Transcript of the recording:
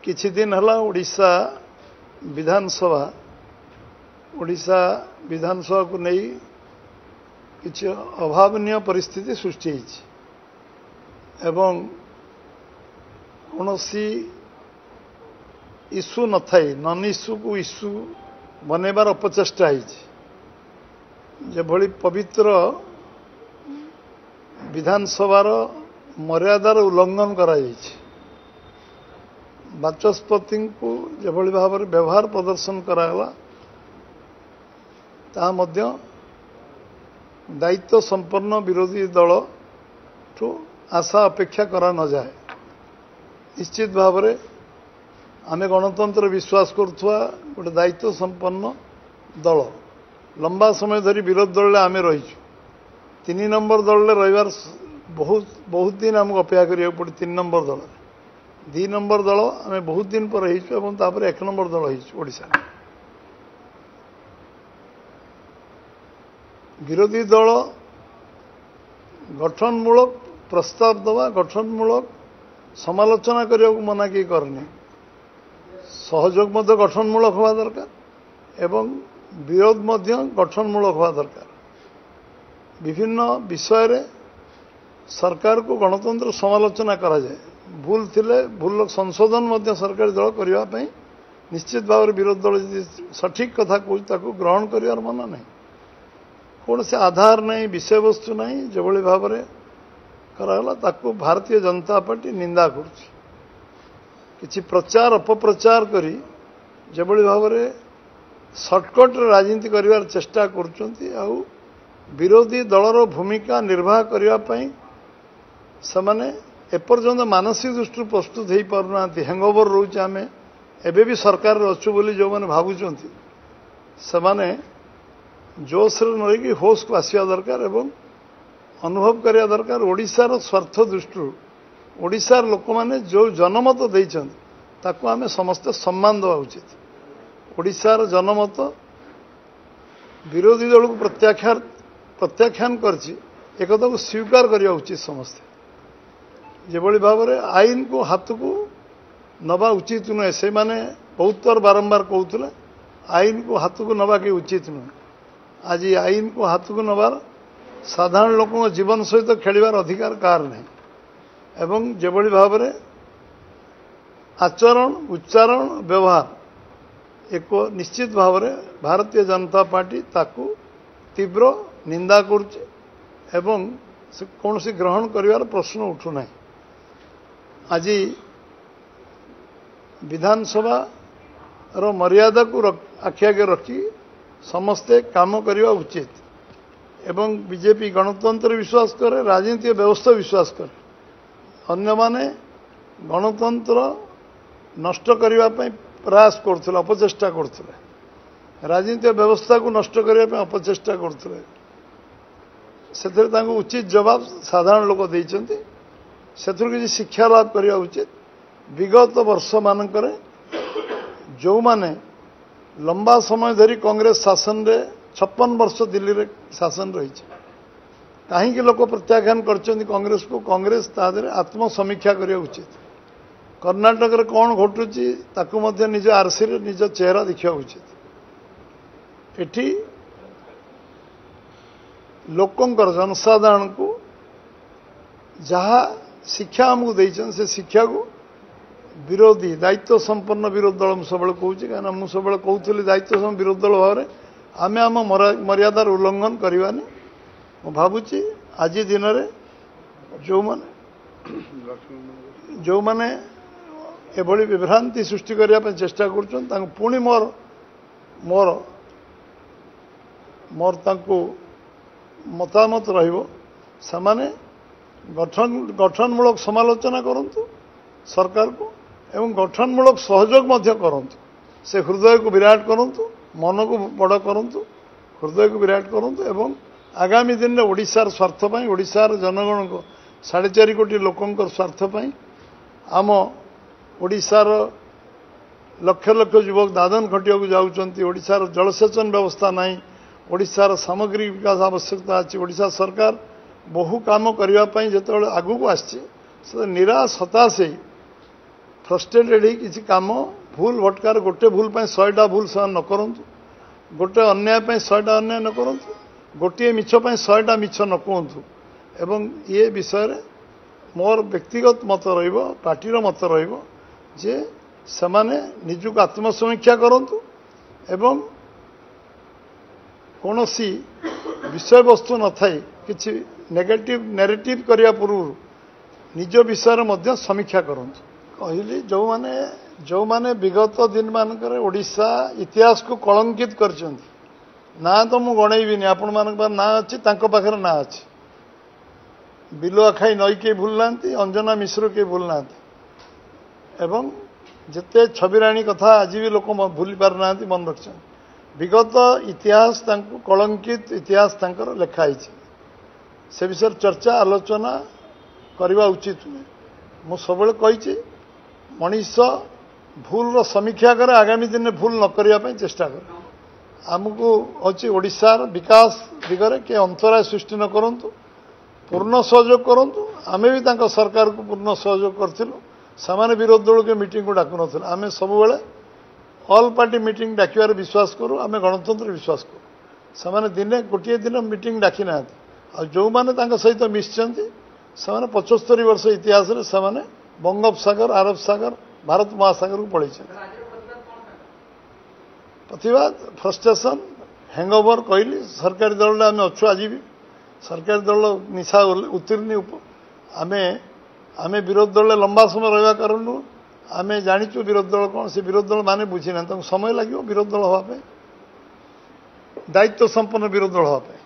किछि दिन हला ओडिशा विधानसभा को नहीं किछि अभावनीय परिस्थिति सृष्टि होइछि एवं कौनसी इश्यू न थाई नन इश्यू को इश्यू बनैबार अपचेष्टा होइछि जेभली पवित्र विधानसभार मर्यादार उल्लंघन करा जाइछि बाचस्पति को जेभली भाव में व्यवहार प्रदर्शन करागला ता मध्य दायित्व संपन्न विरोधी दल ठू आशा अपेक्षा करा न जाए। निश्चित भाव में आमे गणतंत्र विश्वास करुवा गोटे दायित्व संपन्न दल लंबा समय धरी विरोधी दल आमे रहीचु 3 नंबर दल रहीबार बहुत दिन आमको अपेक्षा करिया पड़े 3 नंबर दल 2 नंबर दल आमे बहुत दिन पर रहीचु एवं तापर 1 नंबर दल रहीचु ओडिशा विरोधी दल गठनमूलक प्रस्ताव दवा गठनमूलक समालोचना करने को मना किए करने सहयोग मध्य गठनमूलक हवा दरकार एवं विरोध मध्य गठनमूलक हवा दरकार विभिन्न विषय रे सरकार को गणतंत्र समालोचना करा जाए भूल थिले भूल संशोधन मध्य सरकारी दल करने पाई निश्चित भाव में विरोधी दल सठिक कथा कहूँ ताकू ग्रहण कर मना नहीं कौन से आधार नहीं विषय वस्तु नहीं जो भाव में कराला ताकू भारतीय जनता पार्टी निंदा कर प्रचार अपप्रचार करी जो भाव में सर्टकट राजनीति कर चेष्टा कर विरोधी दलर भूमिका निर्वाह करने से एपर्यंत मानसिक दृष्टि प्रस्तुत हो पारना हैंगओवर रोचे आम एबे भी सरकार अच्छु बोली जो मैंने भावुं से जोश रही होश को आसवा दरकार एवं अनुभव करिया दरकार ओडिशार स्वार्थ दृष्टि ओडिशार लोक माने जो जनमत देइछन ताकू आमे समस्ते सम्मान देवा उचित ओडिशार जनमत विरोधी दल को प्रत्याख्यान करछि एकता को स्वीकार करिया उचित समस्ते जेभली भाव में आईन को हाथ को नवा उचित नुहे से माने बहुत बार बारंबार कहते आईन को हाथ को नवा के उचित नुहे आज आईन को हाथ को नबार साधारण लोकों जीवन सहित खेलिबार अधिकार कार नहीं एवं जेभली भाव में आचरण उच्चारण व्यवहार एक निश्चित भाव में भारतीय जनता पार्टी ताकू तीव्र निंदा करुचे एवं कौन सी ग्रहण करिवार प्रश्न उठुना आज विधानसभा रो मर्यादा को आखि आगे रखी समस्ते काम करवा उचित एवं बीजेपी गणतंत्र विश्वास करे राजनीतिक व्यवस्था विश्वास करे अन्य माने गणतंत्र नष्ट करने प्रयास करथिले अपचेष्टा करथिले राजनीतिक व्यवस्था को नष्ट करने अपचेष्टा करथिले सेथरे तांको उचित जवाब साधारण लोक देइचंती सेथुर किछि शिक्षा लाभ करवा उचित विगत वर्ष मानकरे जो माने लंबा समय धरी कांग्रेस शासन रे 56 वर्ष दिल्ली रे शासन रही कहीं लोक प्रत्याख्यान कर कांग्रेस को कांग्रेस तादरे आत्मसमीक्षा करिया उचित कर्नाटक रे कौन घटुची ताकू मध्य निज आरसी रे निज चेहरा देखा उचित एठी लोकंकर जनसाधारण को जहाँ शिक्षा आमको देइछन से शिक्षा को विरोधी दायित्व संपन्न विरोधी दल सब कहूँ कहीं मुझे सब कहूली दायित्व संपन्न विरोधी दल भाव में आमे आम मर्यादार उल्लंघन करवानी मु भावुची आज दिन में जो माने एभली विभ्रांति सृष्टि करने चेष्टा कर पुणी मोर मोर मोर मतामत रहिबो समाने गठनमूलक समालोचना करंतु सरकार को एवं गठनमूलक सहयोग मध्य करंतु से हृदय को विराट करंतु मन को बड़ करंतु हृदय को विराट करंतु एवं आगामी दिन में ओडिशार स्वार्थ पाई ओडिशार जनगण को 4.5 कोटी लोकंकर स्वार्थ पाई आम ओडिशार लक्ष लक्ष युवक दादन खटिया को जाउचंती ओडिशार जलसेचन व्यवस्था नहीं ओडिशार सामग्रिक विकास आवश्यकता अच्छी ओडिशा सरकार बहु काम करने जो आगू को आसी निराश हताश फ्रस्ट्रेटेड ही किसी काम भूल भटकार गोटे भूल 100टा भूल से न करूँ गोटे अन्याय 100टा अन्याय न करूँ गोटे मिछ 100टा मिछ न कहतु एवं ये विषय मोर व्यक्तिगत मत पार्टीर मत जे सेमाने निजुक आत्मसमीक्षा करंतु एवं कौन सी विषय वस्तु न थाई किसी नेगेटिव नैरेटिव करिया पूर्व निज विषय मध्य समीक्षा करंतु कहली जो माने विगत दिन मानकर ओडिशा इतिहास को कलंकित करचंती ना तो मु गणैबिनी आपण मानक ना अच्छी तांको पाखरे ना अच्छी बिलुआ खाई नई के भूल ना अंजना मिश्र के भूल ना एवं जिते छबिराणी कथा आज भी लोक भूली पार ना मन रखते विगत इतिहास कलंकित इतिहास लिखाई से विषय चर्चा आलोचना करवा उचित नुहे मु सब कही मनीष भूल समीक्षा करे आगामी दिन भूल न करने चेष्टा करे आमको हूँ ओडिशार विकास दिगरे के अंतराय सृष्टि न करंतु पूर्ण सहयोग करंतु आमे भी तांका सरकार को पूर्ण सहयोग करथिलु सामान्य विरोध दल के मीटिंग को डाकु नथिलु आमे सब बेले ऑल पार्टी मीटिंग डाकिबार विश्वास करू आमे गणतंत्र विश्वास करू सामान्य दिने गोटे दिन मीटिंग डाकी ना जो माने तांका सहित मिशिचंती सामान्य 75 वर्ष इतिहास रे सामान्य बंगोपसागर अरब सागर भारत महासागर को पड़े प्रतिवाद फ्रस्ट्रेशन हैंगओवर कहली सरकारी दल आम अच्छु आज भी सरकारी दल निशा उत्तीर्ण आमे आमे विरोध दल लंबा समय रहा कारण आमे जाचु विरोध दल कौन से विरोध दल माने बुझी ना समय लगे विरोध दल हाँपे दायित्व संपन्न विरोध दल हाँपे